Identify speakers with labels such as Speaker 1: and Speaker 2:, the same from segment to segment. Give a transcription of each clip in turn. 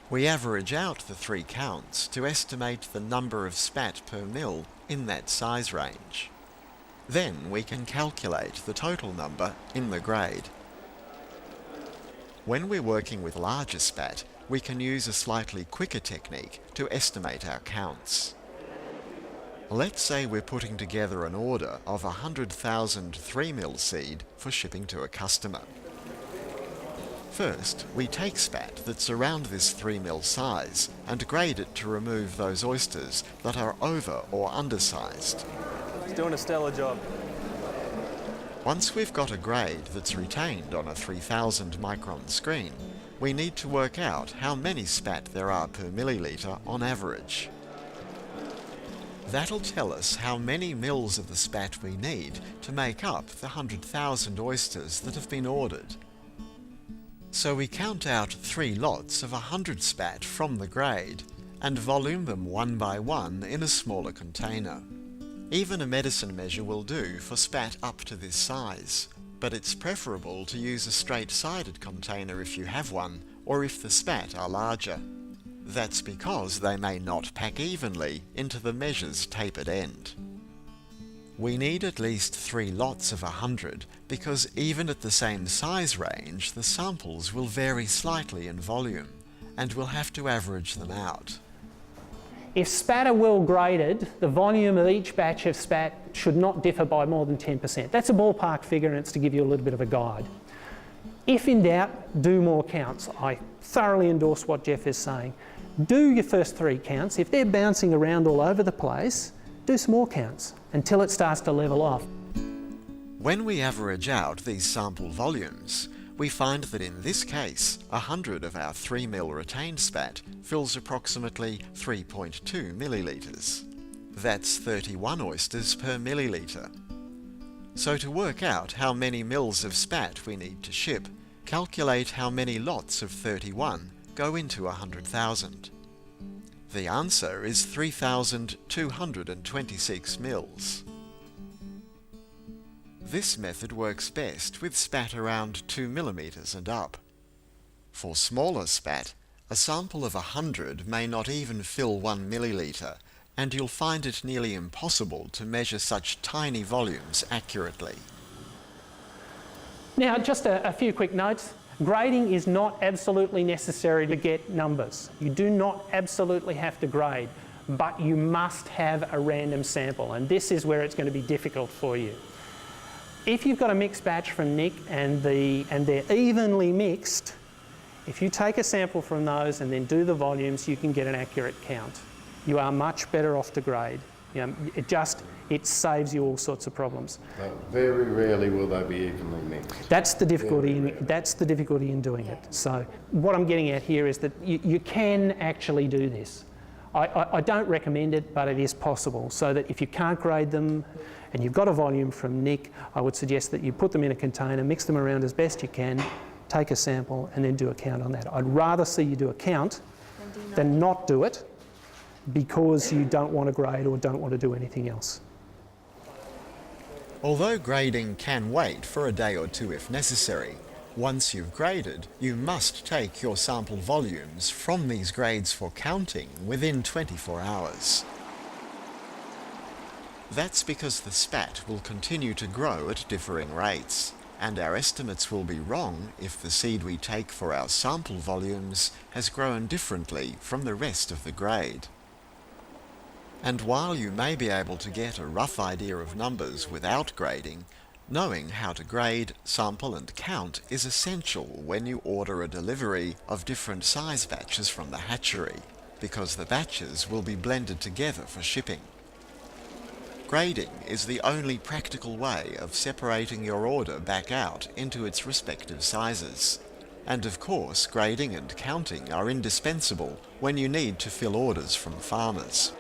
Speaker 1: We average out the three counts to estimate the number of spat per mil in that size range. Then we can calculate the total number in the grade. When we're working with larger spat, we can use a slightly quicker technique to estimate our counts. Let's say we're putting together an order of 100,000 3mm seed for shipping to a customer. First, we take spat that's around this 3mm size and grade it to remove those oysters that are over or undersized.
Speaker 2: It's doing a stellar job.
Speaker 1: Once we've got a grade that's retained on a 3000 micron screen, we need to work out how many spat there are per milliliter on average. That'll tell us how many mils of the spat we need to make up the 100,000 oysters that have been ordered. So we count out 3 lots of 100 spat from the grade and volume them one by one in a smaller container. Even a medicine measure will do for spat up to this size, but it's preferable to use a straight-sided container if you have one, or if the spat are larger. That's because they may not pack evenly into the measure's tapered end. We need at least 3 lots of 100 because even at the same size range, the samples will vary slightly in volume, and we'll have to average them out.
Speaker 3: If spat are well graded, the volume of each batch of spat should not differ by more than 10%. That's a ballpark figure, and it's to give you a little bit of a guide. If in doubt, do more counts. I thoroughly endorse what Jeff is saying. Do your first 3 counts. If they're bouncing around all over the place, do some more counts until it starts to level off.
Speaker 1: When we average out these sample volumes, we find that in this case, 100 of our 3mm retained spat fills approximately 3.2 millilitres. That's 31 oysters per milliliter. So to work out how many mils of spat we need to ship, calculate how many lots of 31 go into 100,000. The answer is 3,226 mils. This method works best with spat around 2 millimeters and up. For smaller spat, a sample of 100 may not even fill 1 milliliter, and you'll find it nearly impossible to measure such tiny volumes accurately.
Speaker 3: Now, just a few quick notes. Grading is not absolutely necessary to get numbers. You do not absolutely have to grade, but you must have a random sample, and this is where it's going to be difficult for you. If you've got a mixed batch from Nick and they're evenly mixed, if you take a sample from those and then do the volumes, you can get an accurate count. You are much better off to grade. You know, it saves you all sorts of problems.
Speaker 4: But very rarely will they be evenly mixed.
Speaker 3: That's the difficulty. That's the difficulty in doing it. So what I'm getting at here is that you can actually do this. I don't recommend it, but it is possible. So that if you can't grade them and you've got a volume from Nick, I would suggest that you put them in a container, mix them around as best you can, take a sample, and then do a count on that. I'd rather see you do a count than not do it, because you don't want to grade or don't want to do anything else.
Speaker 1: Although grading can wait for a day or two if necessary, once you've graded, you must take your sample volumes from these grades for counting within 24 hours. That's because the spat will continue to grow at differing rates, and our estimates will be wrong if the seed we take for our sample volumes has grown differently from the rest of the grade. And while you may be able to get a rough idea of numbers without grading, knowing how to grade, sample and count is essential when you order a delivery of different size batches from the hatchery, because the batches will be blended together for shipping. Grading is the only practical way of separating your order back out into its respective sizes. And of course, grading and counting are indispensable when you need to fill orders from farmers.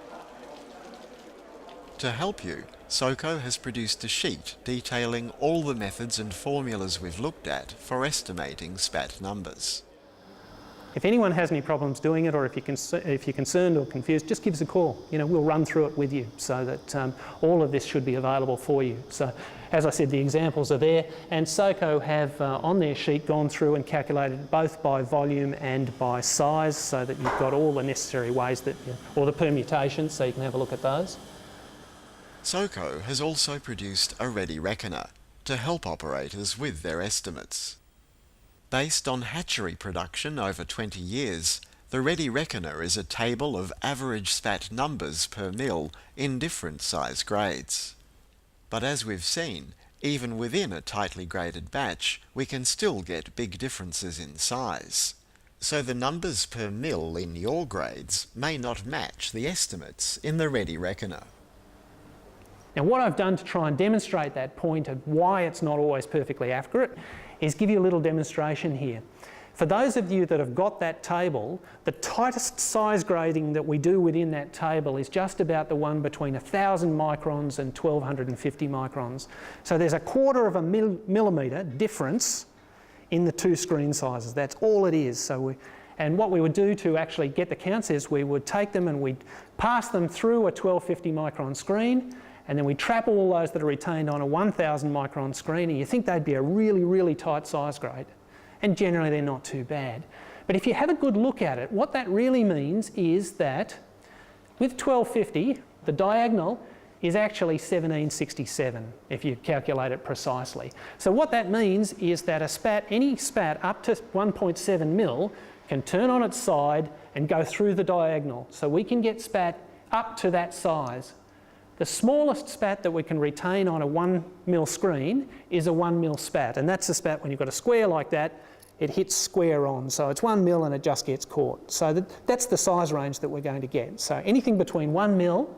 Speaker 1: To help you, SOCO has produced a sheet detailing all the methods and formulas we've looked at for estimating spat numbers.
Speaker 3: If anyone has any problems doing it, or if you're concerned or confused, just give us a call. You know, we'll run through it with you, so that all of this should be available for you. So As I said, the examples are there, and SOCO have on their sheet gone through and calculated both by volume and by size, so that you've got all the necessary ways that, or the permutations, so you can have a look at those.
Speaker 1: SOCO has also produced a ready reckoner to help operators with their estimates. Based on hatchery production over 20 years, the Ready Reckoner is a table of average spat numbers per mill in different size grades. But as we've seen, even within a tightly graded batch, we can still get big differences in size. So the numbers per mill in your grades may not match the estimates in the Ready Reckoner.
Speaker 3: Now, what I've done to try and demonstrate that point of why it's not always perfectly accurate is give you a little demonstration here. For those of you that have got that table, the tightest size grading that we do within that table is just about the one between 1,000 microns and 1,250 microns. So there's a quarter of a millimetre difference in the two screen sizes. That's all it is. And what we would do to actually get the counts is we would take them and we'd pass them through a 1250 micron screen, and then we trap all those that are retained on a 1,000 micron screen, and you think they'd be a really, really tight size grade. And generally they're not too bad. But if you have a good look at it, what that really means is that with 1250, the diagonal is actually 1767 if you calculate it precisely. So what that means is that a spat, any spat up to 1.7 mil can turn on its side and go through the diagonal. So we can get spat up to that size. The smallest spat that we can retain on a 1 mil screen is a 1 mil spat, and that's a spat when you've got a square like that, it hits square on, so it's 1 mil and it just gets caught. So that's the size range that we're going to get. So anything between 1 mil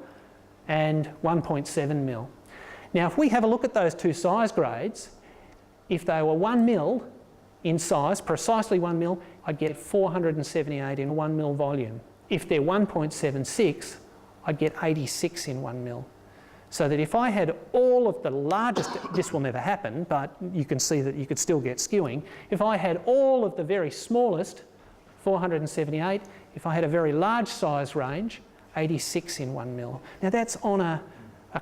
Speaker 3: and 1.7 mil. Now if we have a look at those two size grades, if they were 1 mil in size, precisely 1 mil, I'd get 478 in 1 mil volume. If they're 1.76, I'd get 86 in 1 mil. So that if I had all of the largest, this will never happen, but you can see that you could still get skewing. If I had all of the very smallest, 478, if I had a very large size range, 86 in 1 mil. Now that's on a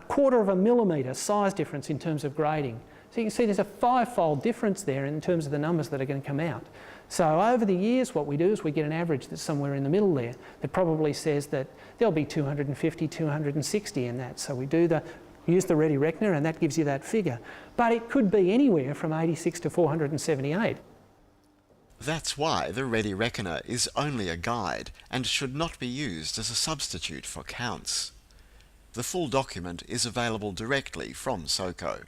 Speaker 3: quarter of a millimetre size difference in terms of grading. So you can see there's a 5-fold difference there in terms of the numbers that are going to come out. So over the years what we do is we get an average that's somewhere in the middle there that probably says that there'll be 250, 260 in that. So we use the Ready Reckoner and that gives you that figure. But it could be anywhere from 86 to 478.
Speaker 1: That's why the Ready Reckoner is only a guide and should not be used as a substitute for counts. The full document is available directly from SOCO.